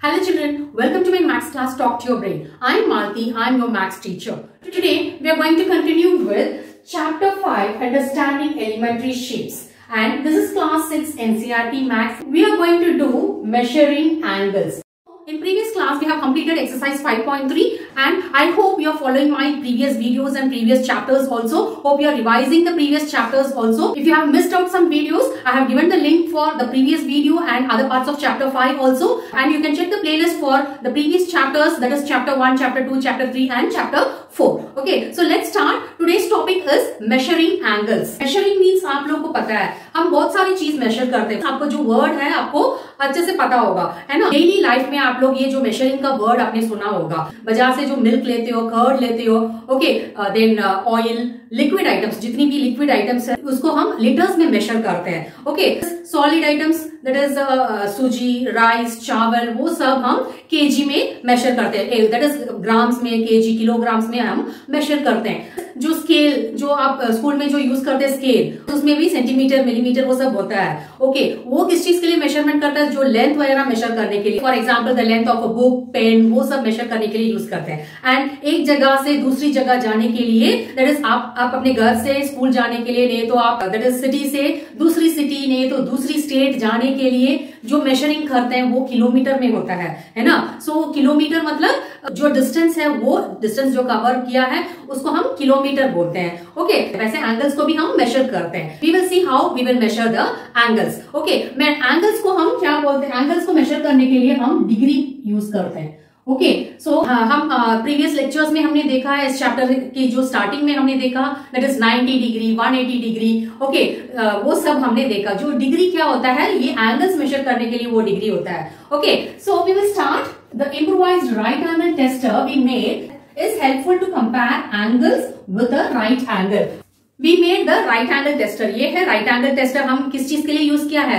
Hello children, welcome to my maths class Talk to Your Brain. I am Malti, I am your maths teacher. Today we are going to continue with chapter 5 Understanding Elementary Shapes. And this is class 6 NCERT Maths. We are going to do measuring angles. In previous class we have completed exercise 5.3 and I hope you are following my previous videos and previous chapters also. Hope you are revising the previous chapters also. If you have missed out some videos, I have given the link for the previous video and other parts of chapter 5 also, and you can check the playlist for the previous chapters, that is chapter 1, chapter 2, chapter 3 and chapter 4. Okay, so let's start. Today's topic is measuring angles. Measuring means आप लोग को पता है हम बहुत सारी चीज major करते हैं. आपको जो वर्ड है आपको अच्छे से पता होगा, है ना. डेली लाइफ में आप लोग ये जो मेजरिंग का वर्ड आपने सुना होगा. बाजार से जो मिल्क लेते हो, कर्ड लेते हो, okay, then oil, liquid items, जितनी भी लिक्विड आइटम्स है उसको हम लीटर्स में मेजर करते हैं. Okay, solid items that is सूजी, राइस, चावल, वो सब हम केजी में मेजर करते हैं. दैट इज ग्राम्स में, केजी, किलोग्राम्स में हम मेजर करते हैं. जो स्केल जो आप स्कूल में जो यूज करते हैं स्केल, उसमें भी सेंटीमीटर, मिलीमीटर वो सब होता है. ओके, वो किस चीज के लिए मेजरमेंट करता है? जो लेंथ वगैरह मेजर करने के लिए. For example the length of a book, pen, वो सब मेजर करने के लिए यूज करते हैं. एंड एक जगह से दूसरी जगह जाने के लिए, दैट इज आप अपने घर से स्कूल जाने के लिए, नहीं तो आप दैट इज सिटी से दूसरी सिटी, नहीं तो दूसरी स्टेट जाने के लिए जो मेजरिंग करते हैं वो किलोमीटर में होता है ना. सो किलोमीटर मतलब जो डिस्टेंस है, वो डिस्टेंस जो कवर किया है उसको हम किलोमीटर बोलते हैं. ओके, वैसे एंगल्स को भी हम मेजर करते हैं. We will see how we will measure the angles. Okay, मैं एंगल्स को हम क्या बोलते हैं? एंगल्स को मेजर करने के लिए हम डिग्री यूज करते हैं. ओके, सो हम प्रीवियस लेक्चर्स में हमने देखा है, इस चैप्टर की जो स्टार्टिंग में हमने देखा, that is 90 degree, 180 degree. Okay, वो सब हमने देखा. जो डिग्री क्या होता है, ये एंगल्स मेजर करने के लिए वो डिग्री होता है. Okay, so we will start. The improvised right angle tester we made is helpful to compare angles with a right angle. We made the right angle tester. ये है right angle tester. हम किस चीज के लिए use किया है?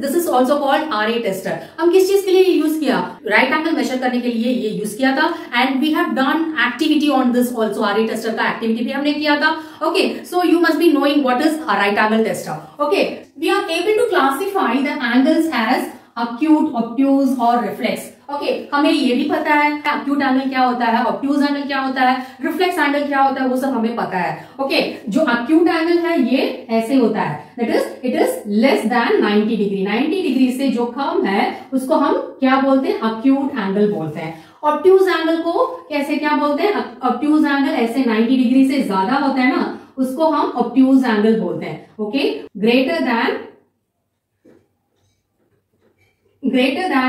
This is also called RA tester. हम किस चीज के लिए यूज किया? Right angle measure करने के लिए ये यूज किया था. And we have done activity on this also. RA tester का activity भी हमने किया था. Okay, so you must be knowing what is a right angle tester. Okay, we are able to classify the angles as acute, obtuse or reflex. Okay, हमें ये भी पता है एक्यूट एंगल क्या होता है, ऑब्ट्यूज एंगल क्या होता है, रिफ्लेक्स एंगल क्या होता है, वो सब हमें पता है. ओके, जो एक्यूट एंगल है ये ऐसे होता है, that is it is less than 90 degree. 90 degree से जो कम है उसको हम क्या बोलते हैं? एक्यूट एंगल बोलते हैं. ऑब्ट्यूज एंगल को कैसे क्या बोलते हैं? ऑब्ट्यूज एंगल ऐसे 90 डिग्री से ज्यादा होता है ना, उसको हम ऑब्ट्यूज एंगल बोलते हैं. Okay, greater than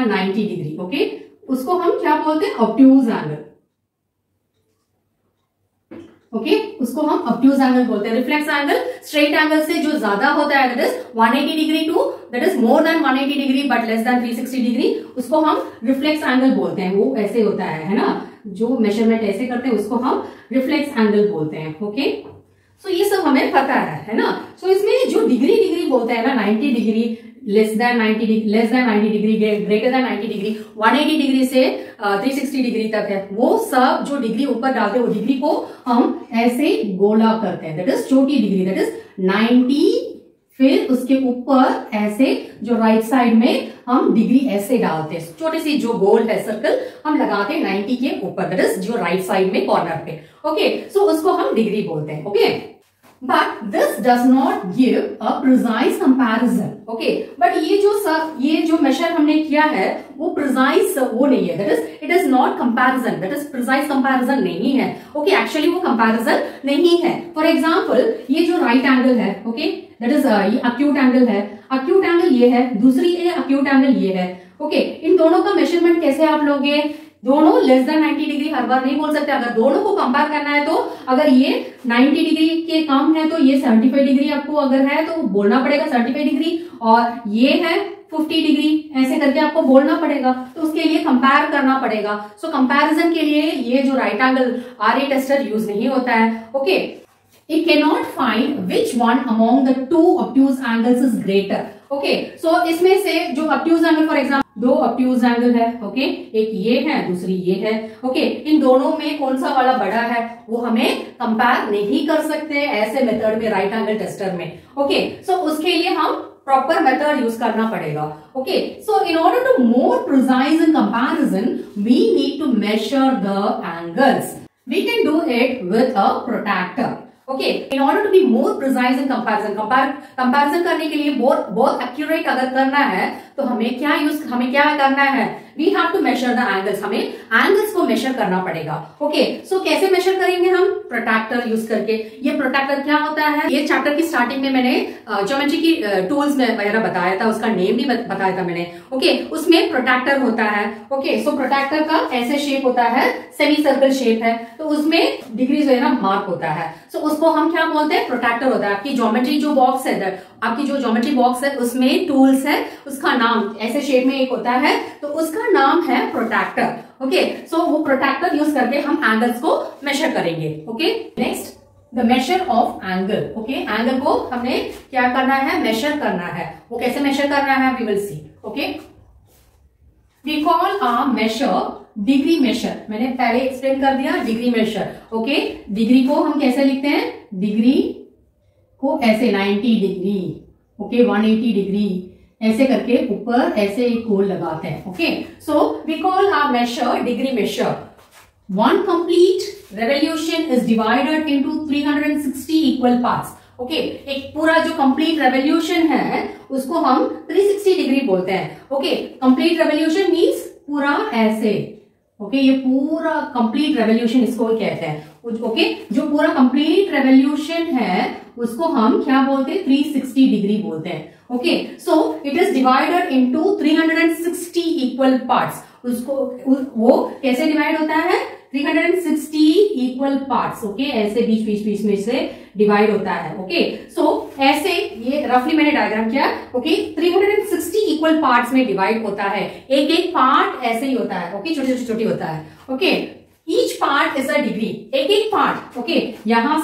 90 degree. Okay, उसको हम क्या बोलते हैं? Obtuse angle. ओके, उसको हम ऑब्ट्यूज एंगल बोलते हैं. रिफ्लेक्स एंगल स्ट्रेट एंगल से जो ज्यादा होता है, that is 180 degree to that is more than 180 degree but less than 360 degree, उसको हम रिफ्लेक्स एंगल बोलते हैं. वो ऐसे होता है ना, जो मेजरमेंट ऐसे करते हैं उसको हम रिफ्लेक्स एंगल बोलते हैं. ओके, सो ये सब हमें पता है ना. सो इसमें जो डिग्री बोलते हैं ना, 90 degree, less than 90 degree, greater than 90 degree, 180 degree से 360 डिग्री तक है, वो सब जो डिग्री ऊपर डालते हैं वो डिग्री को हम ऐसे गोला करते हैं. दैट इज छोटी डिग्री, दैट इज 90, फिर उसके ऊपर ऐसे जो राइट साइड में हम डिग्री ऐसे डालते हैं. छोटी सी जो गोल है सर्कल हम लगाते हैं 90 के ऊपर, दैट इज जो राइट साइड में कॉर्नर पे. ओके, सो उसको हम डिग्री बोलते हैं. Okay, but this does not give a precise comparison. Okay, but ये जो measure हमने किया है वो precise वो नहीं है. That is, it is not comparison. That is precise comparison नहीं है. Okay, actually वो comparison नहीं है. For example, ये जो right angle है, okay, that is ये acute angle है. Acute angle ये है, दूसरी ये acute angle ये है. Okay, इन दोनों का measurement कैसे आप लोगे? दोनों लेस देन 90 डिग्री हर बार नहीं बोल सकते. अगर दोनों को कंपेयर करना है तो अगर ये 90 डिग्री के कम है तो ये 75 डिग्री आपको अगर है तो बोलना पड़ेगा 75 डिग्री, और ये है 50 डिग्री, ऐसे करके आपको बोलना पड़ेगा. तो उसके लिए कंपेयर करना पड़ेगा. सो कंपैरिजन के लिए ये जो right angle RA tester use नहीं होता है. Okay, it cannot find which one among the two obtuse angles is greater. Okay, so इसमें से जो obtuse angle, for example, दो obtuse angle है. Okay, एक ये है, दूसरी ये है. Okay, इन दोनों में कौन सा वाला बड़ा है वो हमें कंपेयर नहीं कर सकते ऐसे मेथड में, राइट एंगल टेस्टर में. Okay, so उसके लिए हम प्रॉपर मेथड यूज करना पड़ेगा. Okay, so in order to more precise in comparison we need to measure the angles. We can do it with a protractor. Okay, in order to be more precise in comparison, comparison करने के लिए बहुत accurate अगर करना है तो हमें क्या करना है, we have to measure the angles. हमें एंगल्स को मेजर करना पड़ेगा. ओके, सो कैसे मेजर करेंगे हम? प्रोट्रैक्टर यूज करके. ये प्रोट्रैक्टर क्या होता है, ये चैप्टर की स्टार्टिंग में मैंने ज्योमेट्री की टूल्स में वगैरह बताया था, उसका नेम भी बताया था मैंने. ओके, उसमें प्रोट्रैक्टर होता है. ओके, सो प्रोट्रैक्टर का ऐसे शेप होता है, सेमी सर्कल शेप है, तो उसमें डिग्री जो है ना मार्क होता है. सो उसको हम क्या बोलते हैं? प्रोट्रैक्टर होता है. आपकी ज्योमेट्री जो बॉक्स है, आपकी जो ज्योमेट्री बॉक्स है उसमें टूल्स है, उसका नाम ऐसे शेप में एक होता है, तो उसका नाम है प्रोट्रैक्टर. ओके, सो वो प्रोट्रैक्टर यूज करके हम एंगल्स को मेजर करेंगे. Okay, next the measure of angle. Okay, angle को हमने क्या करना है? मेजर करना है. वो कैसे मेजर करना है? We will see. Okay, we call a measure degree measure. मैंने पहले एक्सप्लेन कर दिया डिग्री मेजर. ओके, डिग्री को हम कैसे लिखते हैं? डिग्री को ऐसे 90 डिग्री, ओके, 180 डिग्री ऐसे करके ऊपर ऐसे एक गोल लगाते हैं. Okay, so we call our measure degree measure. One complete revolution is divided into 360 equal parts. Okay, एक पूरा जो कंप्लीट रेवोल्यूशन है उसको हम 360 डिग्री बोलते हैं. ओके, कंप्लीट रेवोल्यूशन मीन्स पूरा ऐसे. ओके, ये पूरा कंप्लीट रेवोल्यूशन इसको कहते हैं. ओके, जो पूरा कंप्लीट रेवोल्यूशन है उसको हम क्या बोलते हैं? 360 डिग्री बोलते हैं. Okay, so it is divided into 360 equal parts. उसको वो कैसे डिवाइड होता है? 360 इक्वल पार्ट्स. ओके, ऐसे बीच में से डिवाइड होता है. ओके, सो ऐसे ये रफली मैंने डायग्राम किया. ओके, 360 इक्वल पार्ट्स में डिवाइड होता है. एक एक पार्ट ऐसे ही होता है. ओके, छोटी होता है. Okay, each part is a degree. एक एक पार्ट. ओके, यहां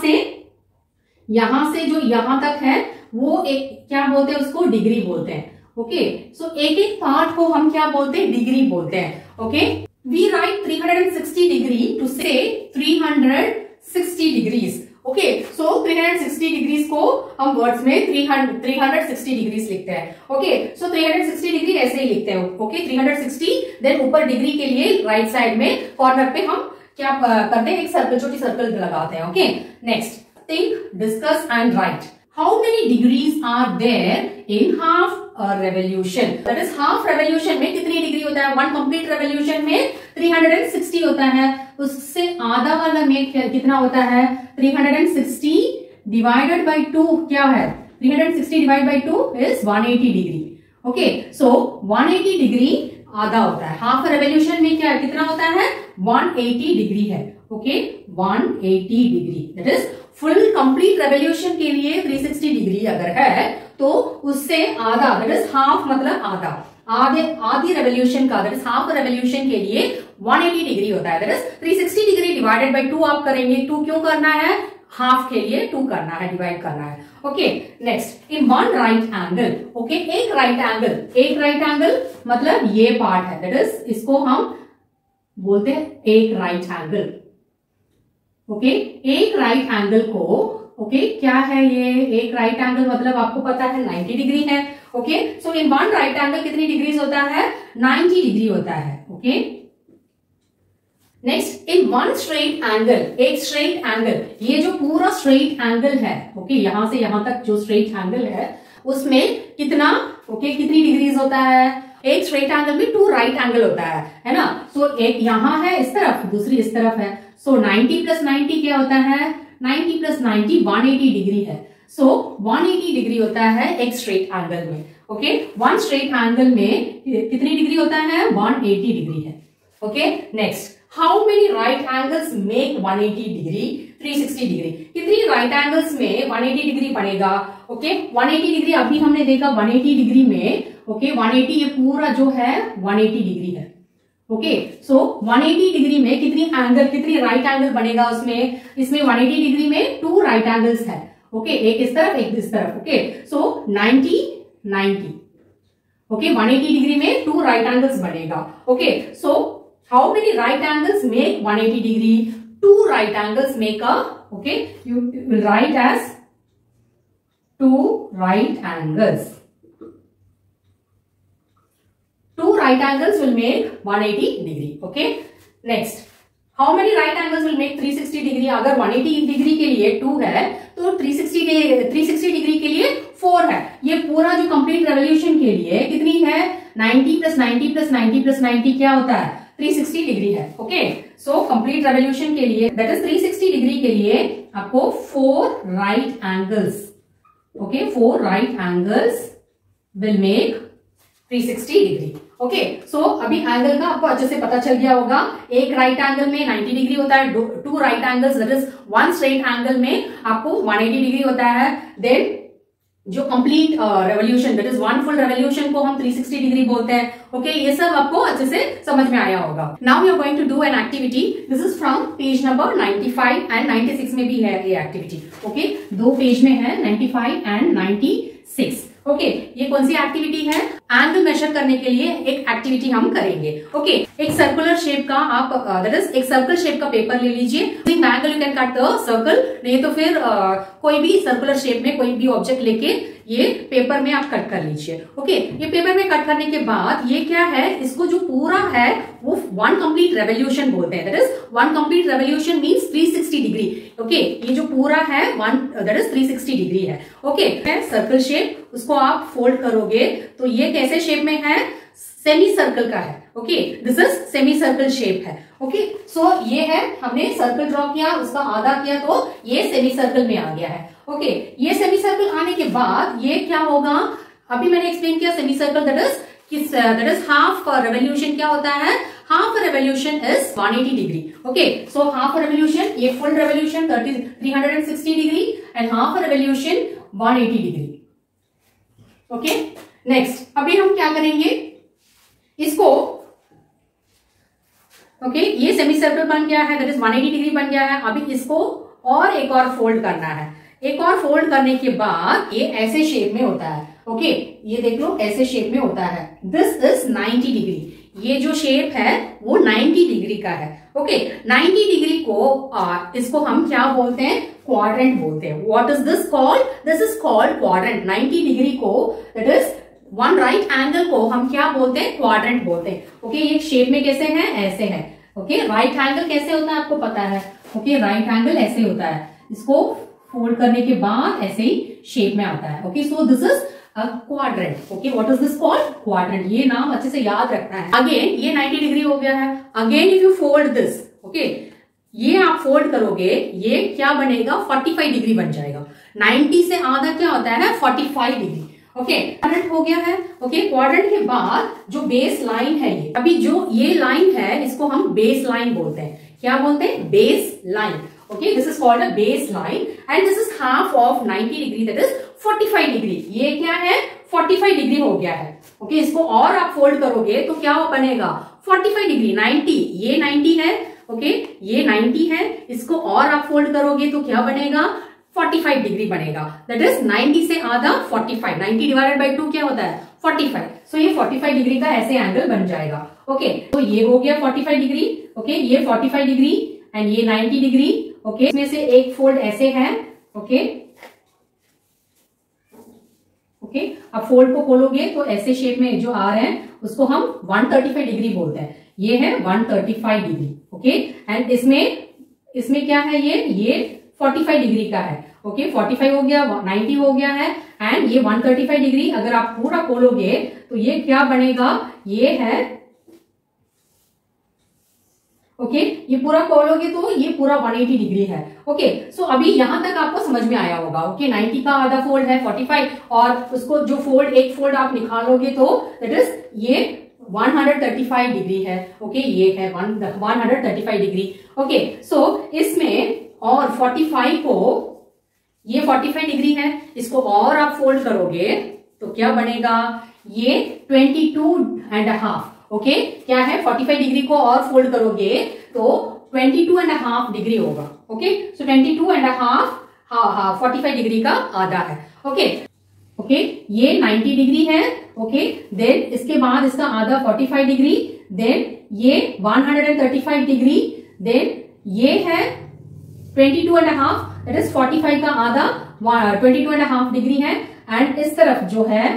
से जो यहां तक है वो एक क्या बोलते हैं? उसको डिग्री बोलते हैं. ओके, सो एक एक पार्ट को हम क्या बोलते हैं? डिग्री बोलते हैं. Okay, we write 360 degree to से 360 डिग्रीज. ओके, सो 360 डिग्रीज को हम वर्ड्स में 360 डिग्रीज लिखते हैं. ओके, सो 360 डिग्री ऐसे ही लिखते हैं. ओके, 360 देन ऊपर डिग्री के लिए राइट साइड में कॉर्नर पे हम क्या करते हैं? एक सर्कल, छोटी सर्कल लगाते हैं. Okay, next think, discuss and write. How many degrees are there in half a revolution? That is half revolution में कितनी डिग्री होता है? one complete revolution में 360 होता है. उससे आधा वाला में कितना होता है? 360 divided by 2 क्या है? 360 divided by 2 is 180 degree. Okay, so 180 degree आधा होता है. हाफ रेवोल्यूशन में क्या कितना होता है? 180 डिग्री है. Okay, 180 degree. That is full complete revolution के लिए 360 डिग्री अगर है तो उससे आधा, दैट इज हाफ, मतलब आधी रेवोल्यूशन का, दैट इज हाफ रेवोल्यूशन के लिए 180 डिग्री होता है. That is 360 degree divided by 2 आप करेंगे. 2 क्यों करना है? हाफ के लिए 2 करना है, डिवाइड करना है. Okay, next in one right angle. Okay, एक राइट एंगल मतलब ये पार्ट है. दैट इज इसको हम बोलते हैं एक राइट एंगल. ओके, एक राइट एंगल को, ओके, क्या है ये? एक राइट एंगल मतलब आपको पता है 90 डिग्री है. Okay, so in one right angle कितनी डिग्रीज होता है? 90 डिग्री होता है. Okay, next in one straight angle, एक स्ट्रेट एंगल, ये जो पूरा स्ट्रेट एंगल है, ओके, यहां से यहां तक जो स्ट्रेट एंगल है उसमें कितना, ओके, कितनी डिग्रीज होता है? एक स्ट्रेट एंगल में 2 राइट एंगल होता है ना. सो एक यहां है इस तरफ, दूसरी इस तरफ है. सो 90 प्लस 90 क्या होता है? 90 प्लस 90 180 डिग्री है. सो 180 डिग्री होता है एक स्ट्रेट एंगल में. ओके, वन स्ट्रेट एंगल में कितनी डिग्री होता है? 180 डिग्री है. Okay, next how many right angles make 180 degree 360 degree? कितनी राइट एंगल्स में 180 डिग्री बनेगा? ओके, 180 डिग्री अभी हमने देखा 180 डिग्री में. ओके, 180 ये पूरा जो है 180 डिग्री है. ओके, सो 180 डिग्री में कितनी राइट एंगल बनेगा उसमें? इसमें 180 डिग्री में 2 राइट एंगल्स है. ओके, एक इस तरफ एक इस तरफ. ओके, सो 90. ओके, 180 डिग्री में 2 राइट एंगल्स बनेगा. Okay, so how many right angles make 180 degree? 2 right angles make a, okay, you will write as 2 right angles. right angles will make 180 degree. Okay. Next, how many right angles will make 360 degree? अगर 180 degree के लिए 2 है तो 360 degree के लिए 4 है। ये पूरा जो कंप्लीट रेवोल्यूशन के लिए कितनी है? 90 प्लस 90 प्लस 90 प्लस 90 क्या होता है? 360 डिग्री है। ओके, सो कंप्लीट रेवोल्यूशन के लिए दैट इज 360 डिग्री के लिए आपको 4 right angles, okay, 4 right angles will make 360 degree. Okay, so अभी एंगल का आपको अच्छे से पता चल गया होगा। एक राइट एंगल में 90 डिग्री होता है, 2 right angles that is 1 straight angle में आपको 180 डिग्री होता है। देन जो complete revolution that is 1 full revolution को हम 360 डिग्री बोलते हैं। ओके, ये सब आपको अच्छे से समझ में आया होगा। Now we are going to do an activity. This is from page number 95 and 96 में भी है ये एक्टिविटी। ओके, 2 पेज में है, 95 एंड 96। ओके, ये कौन सी एक्टिविटी है? एंगल मेजर करने के लिए एक एक्टिविटी हम करेंगे। ओके, एक सर्कुलर शेप का आप दैट इज एक सर्कल शेप का पेपर ले लीजिए। Angle you can cut the circle, नहीं तो फिर कोई भी सर्कुलर शेप में कोई भी ऑब्जेक्ट लेके ये पेपर में आप कट कर लीजिए। ओके, ये पेपर में कट करने के बाद ये क्या है, इसको जो पूरा है वो 1 कंप्लीट रेवोल्यूशन बोलते हैं। That is 1 complete revolution means 360 degree. Okay, ये जो पूरा है 1 दैट इज 360 डिग्री है। ओके, सर्कल शेप, उसको आप फोल्ड करोगे तो ये कैसे शेप में है? सेमी सर्कल का है। Okay, this is semi circle shape है। ओके, सो ये है, हमने सर्कल ड्रॉ किया, उसका आधा किया तो ये सेमी सर्कल में आ गया है। ओके, ये सेमी सर्कल आने के बाद ये क्या होगा? अभी मैंने एक्सप्लेन किया semi circle that is half revolution क्या होता है? Half revolution is 180 degree. Okay, so half revolution, ये full revolution 360 degree and half revolution 180 degree. Okay, next अभी हम क्या करेंगे इसको। ओके, ये सेमी सर्कल बन गया है, दैट इज 180 डिग्री बन गया है। अभी इसको और एक और फोल्ड करना है। एक और फोल्ड करने के बाद ये ऐसे शेप में होता है। ओके, ये देख लो ऐसे शेप में होता है। This is 90 degree. ये जो शेप है वो 90 डिग्री का है। ओके, 90 डिग्री को इसको हम क्या बोलते हैं? क्वाड्रेंट बोलते हैं। What is this called? This is called quadrant. 90 degree को दैट इज 1 राइट एंगल को हम क्या बोलते हैं? क्वाड्रेंट बोलते हैं। ओके, ये शेप में कैसे है? ऐसे है। ओके, राइट एंगल कैसे होता है आपको पता है? ओके, राइट एंगल ऐसे होता है, इसको फोल्ड करने के बाद ऐसे ही शेप में आता है। Okay, so this is a quadrant. Okay, what is this called? Quadrant. ये नाम अच्छे से याद रखना है। अगेन ये 90 डिग्री हो गया है। Again if you fold this, okay, ये आप फोल्ड करोगे, ये क्या बनेगा? 45 डिग्री बन जाएगा। 90 से आधा क्या होता है? 45 डिग्री। ओके, क्वाड्रेंट हो गया है। ओके, क्वाड्रेंट के बाद जो बेस लाइन है, ये अभी जो ये लाइन है इसको हम बेस लाइन बोलते हैं। क्या बोलते हैं? Base line. Okay, this is called a base line and this is half of 90 degree that is 45 degree. ये क्या है? 45 डिग्री हो गया है। ओके, इसको और आप फोल्ड करोगे तो क्या बनेगा? 45 डिग्री। 90, ये 90 है। ओके, ये 90 है, इसको और आप फोल्ड करोगे तो क्या बनेगा? 45 डिग्री बनेगा। दैट इज 90 से आधा 45। 90 डिवाइडेड बाई 2 क्या होता है? 45। सो ये 45 डिग्री का ऐसे एंगल बन जाएगा। ओके, तो ये हो गया 45 डिग्री। ओके, ये 45 डिग्री एंड ये 90 डिग्री। ओके, इसमें से एक फोल्ड ऐसे है। ओके, ओके, अब फोल्ड को खोलोगे तो ऐसे शेप में जो आ रहे हैं उसको हम 135 डिग्री बोलते हैं। ये है 135 डिग्री। ओके, एंड इसमें क्या है? ये 45 डिग्री का है। ओके, 45 हो गया, 90 हो गया है एंड ये 135 डिग्री। अगर आप पूरा खोलोगे तो ये क्या बनेगा? ये है। ओके, ये पूरा खोलोगे तो ये पूरा 180 डिग्री है। ओके, सो अभी यहां तक आपको समझ में आया होगा। ओके, 90 का आधा फोल्ड है 45 और उसको जो फोल्ड एक फोल्ड आप निकालोगे तो दैट इज ये 135 डिग्री है। ओके, ये है 135 डिग्री। ओके, सो इसमें और 45 को, ये 45 डिग्री है, इसको और आप फोल्ड करोगे तो क्या बनेगा? ये 22.5। ओके, क्या है? 45 डिग्री को और फोल्ड करोगे तो 22.5 डिग्री होगा। ओके, सो 22.5 45 डिग्री का आधा है। ओके, ओके, ये 90 डिग्री है। ओके, देन इसके बाद इसका आधा 45 डिग्री, देन ये 135 डिग्री, देन ये है 22.5 दैट इज 45 का आधा 22.5 डिग्री है एंड इस तरफ जो है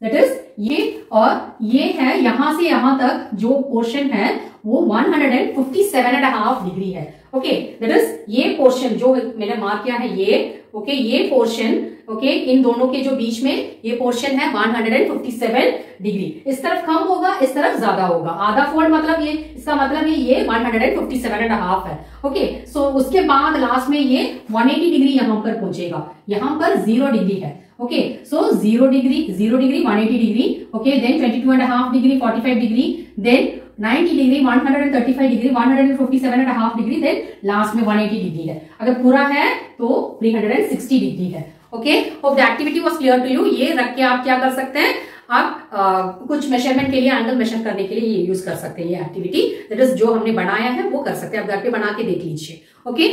दैट इज ये, और ये है यहां से यहां तक जो पोर्शन है वो 157.5 डिग्री है। ओके, दैट इज ये पोर्शन जो मैंने मार्क किया है ये, ओके, ये पोर्शन, ओके, इन दोनों के जो बीच में ये पोर्शन है 157 डिग्री। इस तरफ कम होगा, इस तरफ ज्यादा होगा। आधा फोल्ड मतलब ये, इसका मतलब ये 157.5 है। ओके, सो उसके बाद लास्ट में ये 180 डिग्री यहां पर पहुंचेगा, यहां पर 0 डिग्री है। Okay, so 0 degree 180 degree, okay, then 22.5 degree 45 degree, then 90 degree 135 degree 157.5 degree, then last में 180 डिग्री है। अगर पूरा है तो 360 डिग्री है। Okay, hope the activity was clear to you. ये रख के आप क्या कर सकते हैं, आप कुछ मेजरमेंट के लिए, एंगल मेजर करने के लिए ये यूज कर सकते हैं। ये एक्टिविटी दैट इज जो हमने बनाया है वो कर सकते हैं, आप घर पे बना के देख लीजिए। ओके,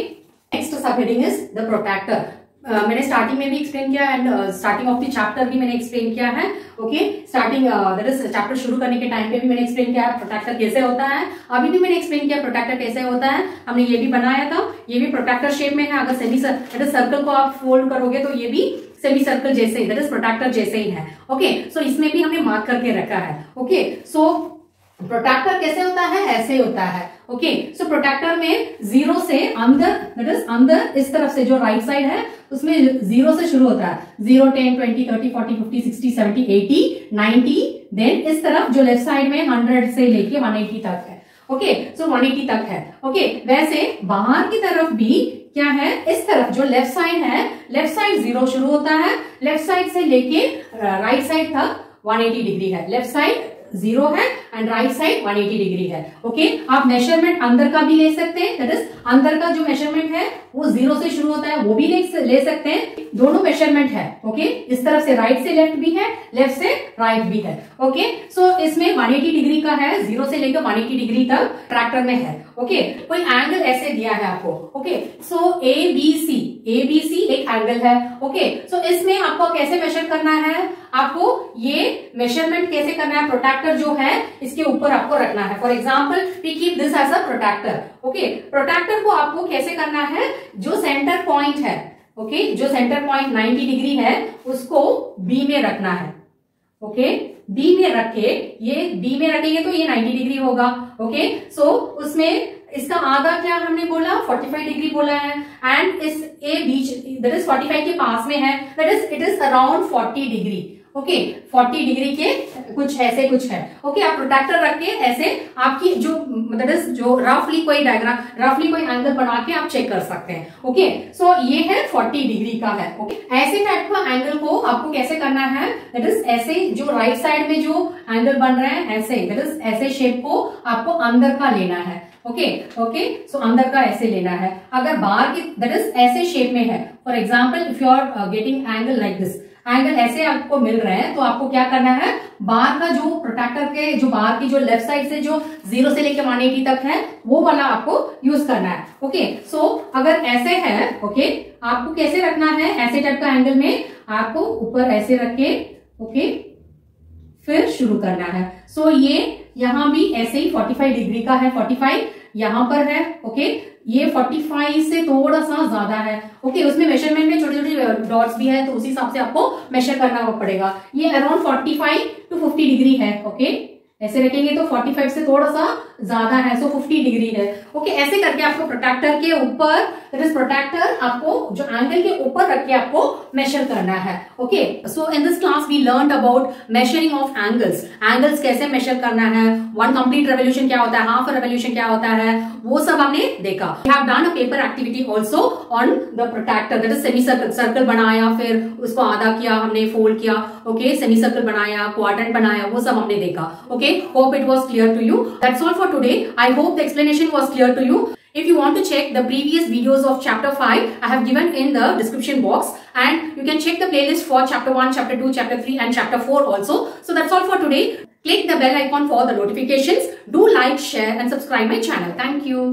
नेक्स्ट सब हेडिंग इज द प्रोट्रैक्टर। मैंने स्टार्टिंग में भी एक्सप्लेन किया and starting of the chapter भी मैंने एक्सप्लेन किया है। Okay, starting that is chapter शुरू करने के टाइम पे भी मैंने एक्सप्लेन किया प्रोट्रैक्टर कैसे होता है। अभी भी मैंने एक्सप्लेन किया प्रोट्रैक्टर कैसे होता है। हमने ये भी बनाया था, ये भी प्रोट्रैक्टर शेप में है। अगर सेमी सर्कल को आप फोल्ड करोगे तो ये भी सेमी सर्कल जैसे ही, दैट इज प्रोट्रैक्टर जैसे ही है। ओके, सो इसमें भी हमने मार्क करके रखा है। ओके, सो प्रोट्रैक्टर कैसे होता है, ऐसे होता है। ओके, सो प्रोट्रैक्टर में 0 से अंदर, दैट इज अंदर इस तरफ से जो राइट साइड है उसमें 0 से शुरू होता है। 0, 10, 20, 30, 40, 50, 60, 70, 80, 90, देन इस तरफ जो लेफ्ट साइड में 100 से लेके 180 तक है। ओके, सो 180 तक है। ओके, वैसे बाहर की तरफ भी क्या है, इस तरफ जो लेफ्ट साइड है, लेफ्ट साइड 0 शुरू होता है, लेफ्ट साइड से लेके राइट साइड तक 180 डिग्री है। लेफ्ट साइड 0 है एंड राइट साइड 180 डिग्री है। ओके, आप मेजरमेंट अंदर का भी ले सकते हैं, दैट इज अंदर का जो मेजरमेंट है वो 0 से शुरू होता है, वो भी ले सकते हैं। दोनों मेजरमेंट है। ओके, इस तरफ से राइट से लेफ्ट भी है, लेफ्ट से राइट भी है। ओके, सो इसमें 180 डिग्री का है, 0 से लेकर 180 डिग्री तक ट्रैक्टर में है। ओके, कोई एंगल ऐसे दिया है आपको। ओके, सो ABC एक एंगल है। ओके, सो इसमें आपको कैसे मेजर करना है, आपको ये मेजरमेंट कैसे करना है, प्रोट्रैक्टर जो है इसके ऊपर आपको रखना है। For example we keep this as a protractor. Okay, protractor को आपको कैसे करना है, जो सेंटर पॉइंट है, ओके, जो सेंटर पॉइंट 90 डिग्री है उसको B में रखना है। ओके, B में रखे, ये B में रखेंगे तो ये 90 डिग्री होगा। ओके, सो उसमें इसका आधा क्या हमने बोला, 45 डिग्री बोला है, एंड इस ए बीच दैट इज 45 के पास में है, that is it is around 40 degree. Okay, 40 degree के कुछ ऐसे कुछ है। ओके, आप प्रोट्रैक्टर रख के ऐसे आपकी जो दैट इज जो रफली कोई डायग्राम, रफली कोई एंगल बना के आप चेक कर सकते हैं। ओके, सो ये है 40 डिग्री का है। ओके, ऐसे टाइप का एंगल को आपको कैसे करना है, दैट इज ऐसे जो राइट साइड में जो एंगल बन रहे हैं ऐसे, दैट इज ऐसे शेप को आपको अंदर का लेना है। ओके, सो अंदर का ऐसे लेना है। अगर बाहर की दैट इज ऐसे शेप में है, for example if you are getting angle like this, angle ऐसे आपको मिल रहे हैं, तो आपको क्या करना है, बाहर का जो प्रोट्रैक्टर के जो बाहर की जो लेफ्ट साइड से जो 0 से लेकर 180 तक है वो वाला आपको यूज करना है। ओके, सो अगर ऐसे है, ओके, आपको कैसे रखना है, ऐसे टाइप का एंगल में आपको ऊपर ऐसे रख के, ओके, फिर शुरू करना है। सो ये यहां भी ऐसे ही 45 डिग्री का है, 45 यहां पर है। ओके, ये 45 से थोड़ा सा ज्यादा है। ओके, उसमें मेजरमेंट में छोटे छोटे डॉट्स भी है, तो उसी हिसाब से आपको मेजर करना पड़ेगा। ये अराउंड 45 to 50 डिग्री है। ओके, ऐसे रखेंगे तो 45 से थोड़ा सा ज्यादा है, सो 50 डिग्री है। ओके, ऐसे करके आपको प्रोट्रैक्टर के ऊपर, दैट इज प्रोट्रैक्टर आपको जो एंगल के ऊपर रख के आपको मेजर करना है। Okay, so in this class we learned about measuring of angles. Angles कैसे मेजर करना है, 1 कंप्लीट रेवोल्यूशन क्या होता है, हाफ रेवोल्यूशन क्या होता है, वो सब हमने देखा। We have done a paper activity also on the protractor, that is semi circle बनाया, फिर उसको आधा किया हमने, फोल्ड किया। ओके, सेमी सर्कल बनाया, क्वाड्रेंट बनाया, वो सब हमने देखा। Okay, hope it was clear to you. That's all for today. I hope the explanation was clear to you. If you want to check the previous videos of chapter 5, I have given in the description box, and you can check the playlist for chapter 1, chapter 2, chapter 3 and chapter 4 also. So that's all for today. Click the bell icon for the notifications. Do like, share and subscribe my channel. Thank you.